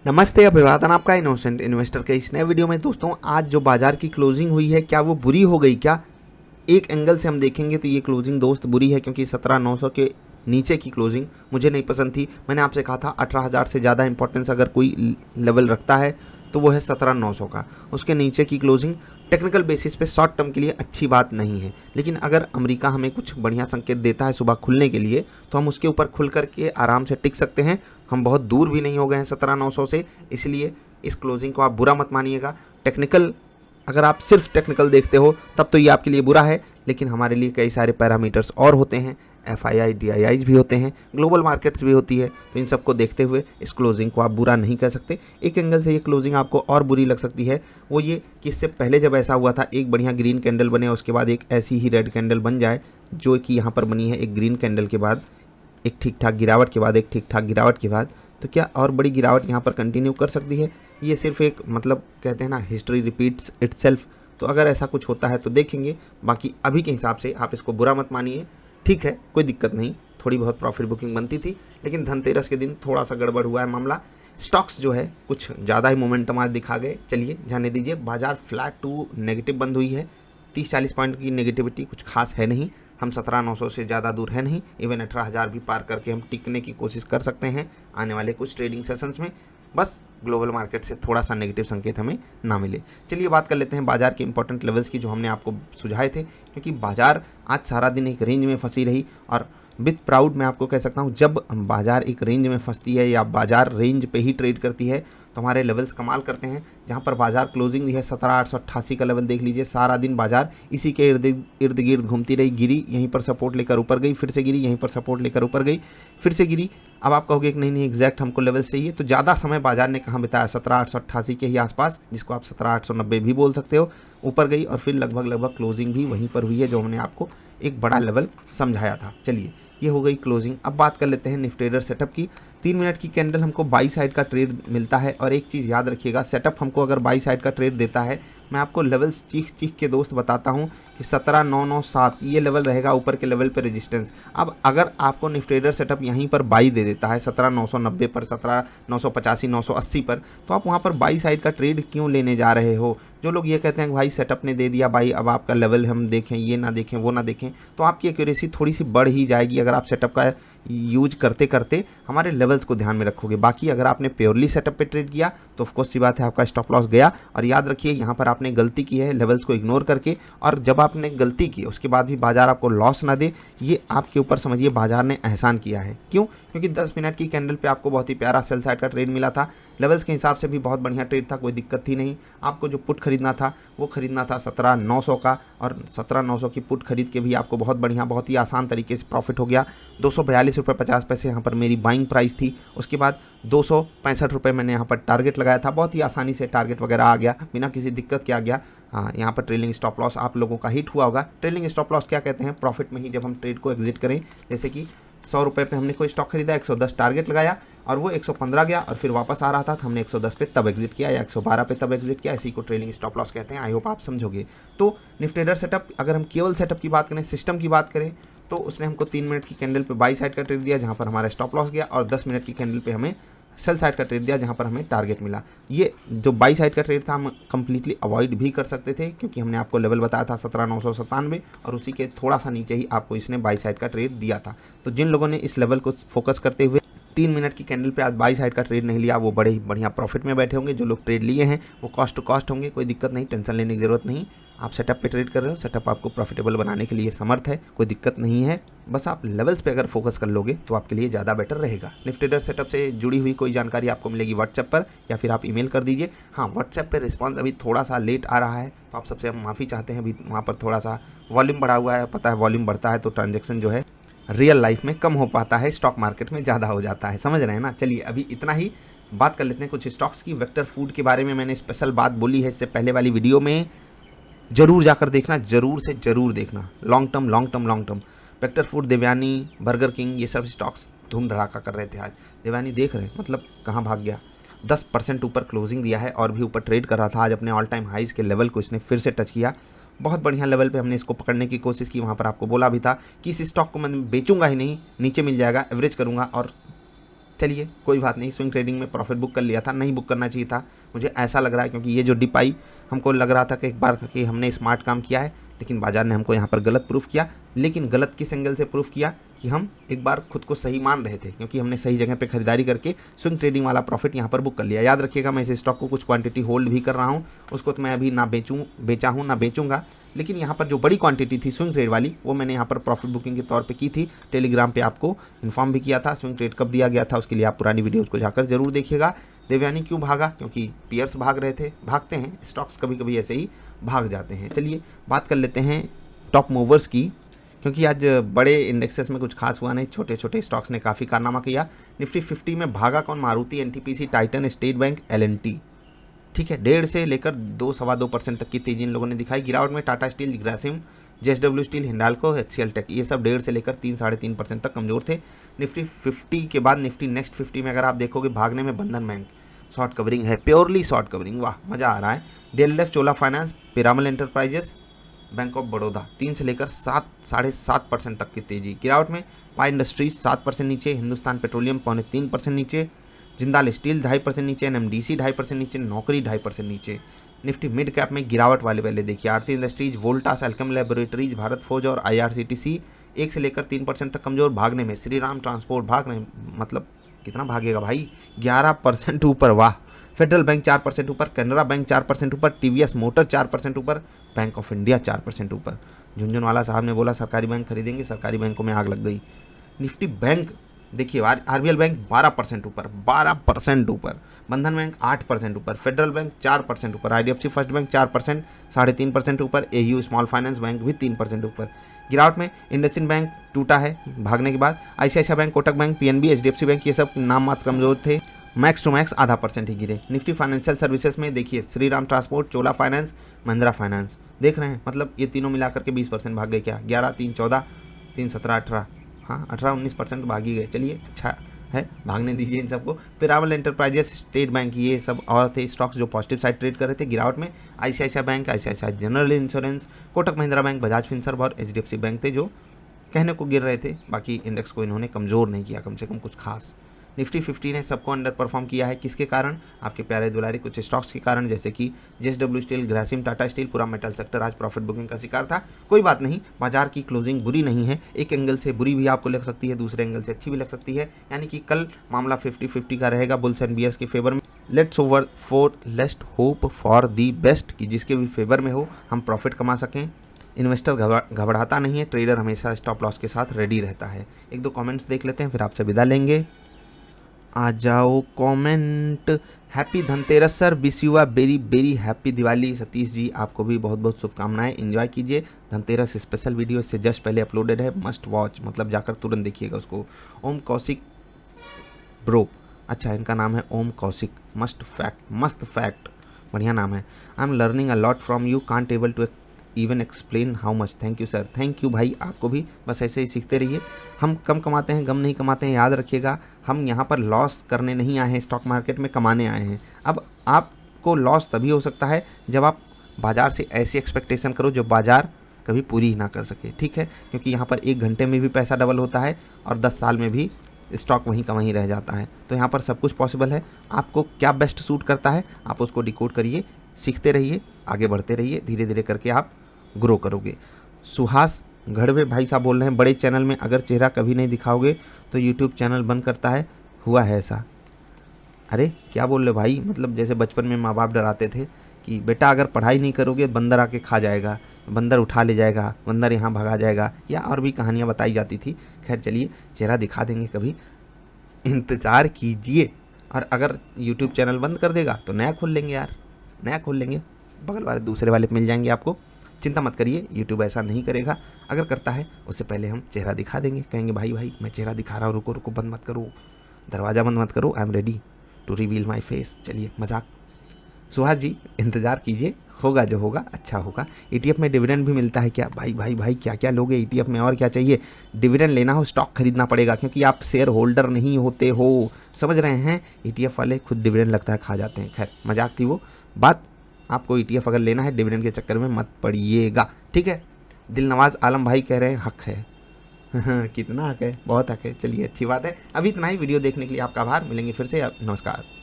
नमस्ते, अभिवादन आपका इनोसेंट इन्वेस्टर के इस नए वीडियो में। दोस्तों, आज जो बाजार की क्लोजिंग हुई है, क्या वो बुरी हो गई? क्या एक एंगल से हम देखेंगे तो ये क्लोजिंग दोस्त बुरी है, क्योंकि 17,900 के नीचे की क्लोजिंग मुझे नहीं पसंद थी। मैंने आपसे कहा था 18,000 से ज़्यादा इंपॉर्टेंस अगर कोई लेवल रखता है तो वो है 17,900 का। उसके नीचे की क्लोजिंग टेक्निकल बेसिस पे शॉर्ट टर्म के लिए अच्छी बात नहीं है, लेकिन अगर अमेरिका हमें कुछ बढ़िया संकेत देता है सुबह खुलने के लिए तो हम उसके ऊपर खुल करके आराम से टिक सकते हैं। हम बहुत दूर भी नहीं हो गए हैं 17,900 से, इसलिए इस क्लोजिंग को आप बुरा मत मानिएगा। टेक्निकल, अगर आप सिर्फ टेक्निकल देखते हो तब तो ये आपके लिए बुरा है, लेकिन हमारे लिए कई सारे पैरामीटर्स और होते हैं, FII DIIs भी होते हैं, ग्लोबल मार्केट्स भी होती है। तो इन सबको देखते हुए इस क्लोजिंग को आप बुरा नहीं कह सकते। एक एंगल से ये क्लोजिंग आपको और बुरी लग सकती है, वो ये कि इससे पहले जब ऐसा हुआ था, एक बढ़िया ग्रीन कैंडल बने, उसके बाद एक ऐसी ही रेड कैंडल बन जाए जो कि यहाँ पर बनी है, एक ग्रीन कैंडल के बाद एक ठीक ठाक गिरावट के बाद एक ठीक ठाक गिरावट के बाद, तो क्या और बड़ी गिरावट यहाँ पर कंटिन्यू कर सकती है? ये सिर्फ एक, मतलब कहते हैं ना, हिस्ट्री रिपीट्स इटसेल्फ। तो अगर ऐसा कुछ होता है तो देखेंगे। बाकी अभी के हिसाब से आप इसको बुरा मत मानिए, ठीक है, कोई दिक्कत नहीं। थोड़ी बहुत प्रॉफिट बुकिंग बनती थी, लेकिन धनतेरस के दिन थोड़ा सा गड़बड़ हुआ है मामला। स्टॉक्स जो है कुछ ज़्यादा ही मोमेंटम आज दिखा गए। चलिए जाने दीजिए। बाजार फ्लैट टू नेगेटिव बंद हुई है। 30-40 पॉइंट की नेगेटिविटी कुछ खास है नहीं। हम 17,900 से ज़्यादा दूर है नहीं। इवन 18,000 भी पार करके हम टिकने की कोशिश कर सकते हैं आने वाले कुछ ट्रेडिंग सेशंस में। बस ग्लोबल मार्केट से थोड़ा सा नेगेटिव संकेत हमें ना मिले। चलिए बात कर लेते हैं बाजार के इंपॉर्टेंट लेवल्स की, जो हमने आपको सुझाए थे, क्योंकि बाजार आज सारा दिन एक रेंज में फंसी रही। और विथ प्राउड मैं आपको कह सकता हूँ, जब बाजार एक रेंज में फंसती है या बाजार रेंज पे ही ट्रेड करती है तो हमारे लेवल्स कमाल करते हैं। जहाँ पर बाजार क्लोजिंग है 17,888 का लेवल देख लीजिए। सारा दिन बाजार इसी के इर्द गिर्द घूमती रही, गिरी, यहीं पर सपोर्ट लेकर ऊपर गई, फिर से गिरी, यहीं पर सपोर्ट लेकर ऊपर गई, फिर से गिरी। अब आप कहोगे कि नहीं एग्जैक्ट हमको लेवल्स चाहिए, तो ज़्यादा समय बाजार ने कहाँ बिताया? 17,888 के ही आसपास, जिसको आप 17,890 भी बोल सकते हो। ऊपर गई और फिर लगभग क्लोजिंग भी वहीं पर हुई है जो हमने आपको एक बड़ा लेवल समझाया था। चलिए, ये हो गई क्लोजिंग। अब बात कर लेते हैं निफ्टी ट्रेडर सेटअप की। 3 मिनट की कैंडल हमको बाई साइड का ट्रेड मिलता है। और एक चीज़ याद रखिएगा, सेटअप हमको अगर बाई साइड का ट्रेड देता है, मैं आपको लेवल्स चीख चीख के दोस्त बताता हूँ कि 17,997 ये लेवल रहेगा ऊपर के लेवल पे रेजिस्टेंस। अब अगर आपको निफ्टी ट्रेडर सेटअप यहीं पर बाई दे देता है 17,990 पर, 17,985, 980 पर, तो आप वहाँ पर बाई साइड का ट्रेड क्यों लेने जा रहे हो? जो लोग ये कहते हैं कि भाई सेटअप ने दे दिया बाई, अब आपका लेवल हम देखें, ये ना देखें, वो ना देखें, तो आपकी एक्यूरेसी थोड़ी सी बढ़ ही जाएगी अगर आप सेटअप का यूज करते करते हमारे लेवल्स को ध्यान में रखोगे। बाकी अगर आपने प्योरली सेटअप पे ट्रेड किया तो ऑफकोर्स सी बात है, आपका स्टॉप लॉस गया। और याद रखिए, यहाँ पर आपने गलती की है लेवल्स को इग्नोर करके। और जब आपने गलती की उसके बाद भी बाजार आपको लॉस ना दे, ये आपके ऊपर समझिए बाजार ने एहसान किया है। क्यों? क्योंकि 10 मिनट की कैंडल पे आपको बहुत ही प्यारा सेल साइड का ट्रेड मिला था। लेवल्स के हिसाब से भी बहुत बढ़िया ट्रेड था, कोई दिक्कत थी नहीं। आपको जो पुट खरीदना था वो खरीदना था 17,900 का, और 17,900 की पुट खरीद के भी आपको बहुत बढ़िया, बहुत ही आसान तरीके से प्रॉफिट हो गया। 242 रुपये 50 पैसे यहाँ पर मेरी बाइंग प्राइस थी। उसके बाद 265 रुपये मैंने यहाँ पर टारगेट लगाया था। बहुत ही आसानी से टारगेट वगैरह आ गया, बिना किसी दिक्कत के आ गया। हाँ, यहाँ पर ट्रेलिंग स्टॉप लॉस आप लोगों का हिट हुआ होगा। ट्रेलिंग स्टॉप लॉस क्या कहते हैं? प्रॉफिट में ही जब हम ट्रेड को एग्जिट करें, जैसे कि 100 रुपये पे हमने कोई स्टॉक खरीदा, 110 टारगेट लगाया और वो 115 गया और फिर वापस आ रहा था, तो हमने 110 पे तब एग्जिट किया या 112 पे तब एग्जिट किया। इसी को ट्रेलिंग स्टॉप लॉस कहते हैं। आई होप आप समझोगे। तो निफ्टी ट्रेडर सेटअप, अगर हम केवल सेटअप की बात करें, सिस्टम की बात करें, तो उसने हमको 3 मिनट की कैंडल पे बाई साइड का ट्रेड दिया जहाँ पर हमारा स्टॉप लॉस गया, और 10 मिनट की कैंडल पे हमें सेल साइड का ट्रेड दिया जहाँ पर हमें टारगेट मिला। ये जो बाई साइड का ट्रेड था हम कंप्लीटली अवॉइड भी कर सकते थे, क्योंकि हमने आपको लेवल बताया था 17,997 और उसी के थोड़ा सा नीचे ही आपको इसने बाई साइड का ट्रेड दिया था। तो जिन लोगों ने इस लेवल को फोकस करते हुए 3 मिनट की कैंडल पे आज बाई साइड का ट्रेड नहीं लिया, वो बड़े ही बढ़िया प्रॉफिट में बैठे होंगे। जो लोग ट्रेड लिए हैं वो कॉस्ट टू कॉस्ट होंगे, कोई दिक्कत नहीं, टेंशन लेने की ज़रूरत नहीं। आप सेटअप पे ट्रेड कर रहे हो, सेटअप आपको प्रॉफिटेबल बनाने के लिए समर्थ है, कोई दिक्कत नहीं है। बस आप लेवल्स पे अगर फोकस कर लोगे तो आपके लिए ज़्यादा बेटर रहेगा। निफ्टी ट्रेडर सेटअप से जुड़ी हुई कोई जानकारी आपको मिलेगी व्हाट्सएप पर, या फिर आप ईमेल कर दीजिए। हाँ, व्हाट्सएप पे रिस्पांस अभी थोड़ा सा लेट आ रहा है, तो आप सबसे हम माफ़ी चाहते हैं। अभी वहाँ पर थोड़ा सा वॉल्यूम बढ़ा हुआ है, पता है वॉल्यूम बढ़ता है तो ट्रांजेक्शन जो है रियल लाइफ में कम हो पाता है, स्टॉक मार्केट में ज़्यादा हो जाता है, समझ रहे हैं ना। चलिए अभी इतना ही। बात कर लेते हैं कुछ स्टॉक्स की। वेक्टर फूड के बारे में मैंने स्पेशल बात बोली है इससे पहले वाली वीडियो में, जरूर जाकर देखना, जरूर से जरूर देखना। Long term vector food, Devyani, Burger King, ये सब स्टॉक्स धूम धड़ाका कर रहे थे आज। देवयानी देख रहे, मतलब कहाँ भाग गया, 10% ऊपर क्लोजिंग दिया है और भी ऊपर ट्रेड कर रहा था। आज अपने ऑल टाइम हाइज के लेवल को इसने फिर से टच किया। बहुत बढ़िया लेवल पे हमने इसको पकड़ने की कोशिश की। वहाँ पर आपको बोला भी था कि इस स्टॉक को मैं बेचूंगा ही नहीं, नीचे मिल जाएगा, एवरेज करूंगा, और चलिए कोई बात नहीं, स्विंग ट्रेडिंग में प्रॉफिट बुक कर लिया था, नहीं बुक करना चाहिए था, मुझे ऐसा लग रहा है, क्योंकि ये जो डिप आई हमको लग रहा था कि एक बार कि हमने स्मार्ट काम किया है, लेकिन बाजार ने हमको यहाँ पर गलत प्रूफ किया। लेकिन गलत किस एंगल से प्रूफ किया कि हम एक बार खुद को सही मान रहे थे, क्योंकि हमने सही जगह पे खरीदारी करके स्विंग ट्रेडिंग वाला प्रॉफिट यहाँ पर बुक कर लिया। याद रखिएगा, मैं इस स्टॉक को कुछ क्वांटिटी होल्ड भी कर रहा हूँ, उसको तो मैं अभी ना बेचा हूँ ना बेचूंगा, लेकिन यहाँ पर जो बड़ी क्वांटिटी थी स्विंग ट्रेड वाली वो मैंने यहाँ पर प्रॉफिट बुकिंग के तौर पे की थी। टेलीग्राम पे आपको इन्फॉर्म भी किया था स्विंग ट्रेड कब दिया गया था, उसके लिए आप पुरानी वीडियोज़ को जाकर जरूर देखिएगा। देवयानी क्यों भागा? क्योंकि पियर्स भाग रहे थे, भागते हैं स्टॉक्स कभी कभी ऐसे ही भाग जाते हैं। चलिए बात कर लेते हैं टॉप मूवर्स की, क्योंकि आज बड़े इंडेक्सेस में कुछ खास हुआ नहीं, छोटे छोटे स्टॉक्स ने काफ़ी कारनामा किया। निफ्टी 50 में भागा कौन? Maruti, NTPC, Titan, State Bank, L and T. ठीक है, 1.5 से लेकर 2-2.25% तक की तेजी इन लोगों ने दिखाई। गिरावट में Tata steel, Grasim, JSW steel, Hindalco, HCL tech, ये सब 1.5 से लेकर 3-3.5% तक कमजोर थे। निफ्टी 50 के बाद निफ्टी नेक्स्ट 50 में अगर आप देखोगे भागने में बंधन बैंक शॉर्ट कवरिंग है, प्योरली शॉर्ट कवरिंग, वाह मज़ा आ रहा है। DLF, Chola finance, Piramal enterprises, bank of Baroda 3 से लेकर 7-7.5% तक की तेजी। गिरावट में पाई इंडस्ट्रीज 7% नीचे, हिंदुस्तान पेट्रोलियम 3.25% नीचे, जिंदाल स्टील 2.5% नीचे, एनएमडीसी 2.5% नीचे, नौकरी 2.5% नीचे। निफ्टी मिड कैप में गिरावट वाले पहले देखिए, Aarti Industries, Voltas, Alkem Laboratories, Bharat Forge और आईआरसीटीसी 1 से लेकर 3% तक कमजोर। भागने में श्रीराम ट्रांसपोर्ट मतलब कितना भागेगा भाई, 11% ऊपर, वाह। फेडरल बैंक 4% ऊपर, कैनरा बैंक 4% ऊपर, टीवीएस मोटर 4% ऊपर, बैंक ऑफ इंडिया 4% ऊपर। झुंझुनवाला साहब ने बोला सरकारी बैंक खरीदेंगे, सरकारी बैंकों में आग लग गई। निफ्टी बैंक देखिए, आरबीएल बैंक 12% ऊपर, 12% ऊपर, बंधन बैंक 8% ऊपर, फेडरल बैंक 4% ऊपर, आईडीएफसी फर्स्ट बैंक 4%, 3.5% ऊपर, एयू स्मॉल फाइनेंस बैंक भी 3% ऊपर। गिरावट में इंडसइंड बैंक टूटा है भागने के बाद, ICICI bank, Kotak bank, PNB, HDFC bank ये सब नाम मात्र कमजोर थे। मैक्स टू मैक्स 0.5% ही गिरे। निफ्टी फाइनेंशियल सर्विसेज में देखिए, श्रीराम ट्रांसपोर्ट, चोला फाइनेंस, महिंद्रा फाइनेंस, देख रहे हैं, मतलब ये तीनों मिलाकर के 20% भाग गए क्या, 11, 3, 14, 3, 17, 18, हाँ 18-19% भाग ही गए। चलिए अच्छा है, भागने दीजिए इन सबको। पिरामल एंटरप्राइजेस, स्टेट बैंक, ये सब और थे स्टॉक्स जो पॉजिटिव साइड ट्रेड कर रहे थे। गिरावट में ICICI bank, ICICI general insurance, Kotak Mahindra bank, Bajaj Finserv और एचडीएफसी बैंक थे जो कहने को गिर रहे थे, बाकी इंडेक्स को इन्होंने कमज़ोर नहीं किया, कम से कम कुछ खास। निफ्टी 50 ने सबको अंडर परफॉर्म किया है, किसके कारण? आपके प्यारे दुलारे कुछ स्टॉक्स के कारण, जैसे कि JSW steel, Grasim, Tata steel, पूरा मेटल सेक्टर आज प्रॉफिट बुकिंग का शिकार था। कोई बात नहीं, बाजार की क्लोजिंग बुरी नहीं है, एक एंगल से बुरी भी आपको लग सकती है, दूसरे एंगल से अच्छी भी लग सकती है, यानी कि कल मामला 50-50 का रहेगा बुल्स एंड बियर्स के फेवर में। Let's hope for the best, कि जिसके भी फेवर में हो हम प्रॉफिट कमा सकें। इन्वेस्टर घबराता नहीं है, ट्रेडर हमेशा स्टॉप लॉस के साथ रेडी रहता है। 1-2 कमेंट्स देख लेते हैं, फिर आपसे विदा लेंगे। आ जाओ comment. Happy Dhanteras sir, wish you a very very happy Diwali. Satish ji आपको भी बहुत बहुत शुभकामनाएं, एंजॉय कीजिए। धनतेरस स्पेशल वीडियो इससे जस्ट पहले अपलोडेड है, मस्ट वॉच, मतलब जाकर तुरंत देखिएगा उसको। ओम कौशिक ब्रो, अच्छा इनका नाम है ओम कौशिक, मस्त फैक्ट, बढ़िया नाम है। I am learning a lot from you, can't able to even explain how much. Thank you sir, thank you भाई, आपको भी बस ऐसे ही सीखते रहिए। हम कम कमाते हैं, गम नहीं कमाते हैं, याद रखिएगा। हम यहाँ पर लॉस करने नहीं आए हैं, स्टॉक मार्केट में कमाने आए हैं। अब आपको लॉस तभी हो सकता है जब आप बाज़ार से ऐसी एक्सपेक्टेशन करो जो बाज़ार कभी पूरी ही ना कर सके, ठीक है, क्योंकि यहाँ पर 1 घंटे में भी पैसा डबल होता है और 10 साल में भी स्टॉक वहीं का वहीं रह जाता है। तो यहाँ पर सब कुछ पॉसिबल है। आपको क्या बेस्ट सूट करता है आप उसको डिकोड करिए, सीखते रहिए, आगे बढ़ते रहिए, धीरे धीरे करके आप ग्रो करोगे। सुहास घड़वे भाई साहब बोल रहे हैं, बड़े चैनल में अगर चेहरा कभी नहीं दिखाओगे तो यूट्यूब चैनल बंद करता है, हुआ है ऐसा? अरे क्या बोल रहे भाई, मतलब जैसे बचपन में माँ बाप डराते थे कि बेटा अगर पढ़ाई नहीं करोगे बंदर आके खा जाएगा, बंदर उठा ले जाएगा, बंदर यहाँ भगा जाएगा, या और भी कहानियाँ बताई जाती थी। खैर चलिए, चेहरा दिखा देंगे कभी, इंतज़ार कीजिए। और अगर यूट्यूब चैनल बंद कर देगा तो नया खोल लेंगे यार, नया खोल लेंगे, बगल वाले दूसरे वाले मिल जाएंगे आपको, चिंता मत करिए, यूट्यूब ऐसा नहीं करेगा। अगर करता है उससे पहले हम चेहरा दिखा देंगे, कहेंगे भाई भाई मैं चेहरा दिखा रहा हूँ, रुको रुको, बंद मत करो, दरवाज़ा बंद मत करो, I am ready to reveal my face. चलिए मजाक। सुहास जी इंतज़ार कीजिए, होगा जो होगा अच्छा होगा। ईटीएफ में डिविडेंड भी मिलता है क्या? भाई भाई भाई क्या क्या लोगे ईटीएफ में, और क्या चाहिए? डिविडेंड लेना हो स्टॉक खरीदना पड़ेगा, क्योंकि आप शेयर होल्डर नहीं होते हो, समझ रहे हैं? ईटीएफ वाले खुद डिविडेंड लगता है खा जाते हैं। खैर मजाक थी वो बात। आपको ईटीएफ अगर लेना है डिविडेंड के चक्कर में मत पड़िएगा, ठीक है। दिलनवाज आलम भाई कह रहे हैं हक है, कितना हक है, बहुत हक है। चलिए अच्छी बात है। अभी इतना ही, वीडियो देखने के लिए आपका आभार। मिलेंगे फिर से, नमस्कार।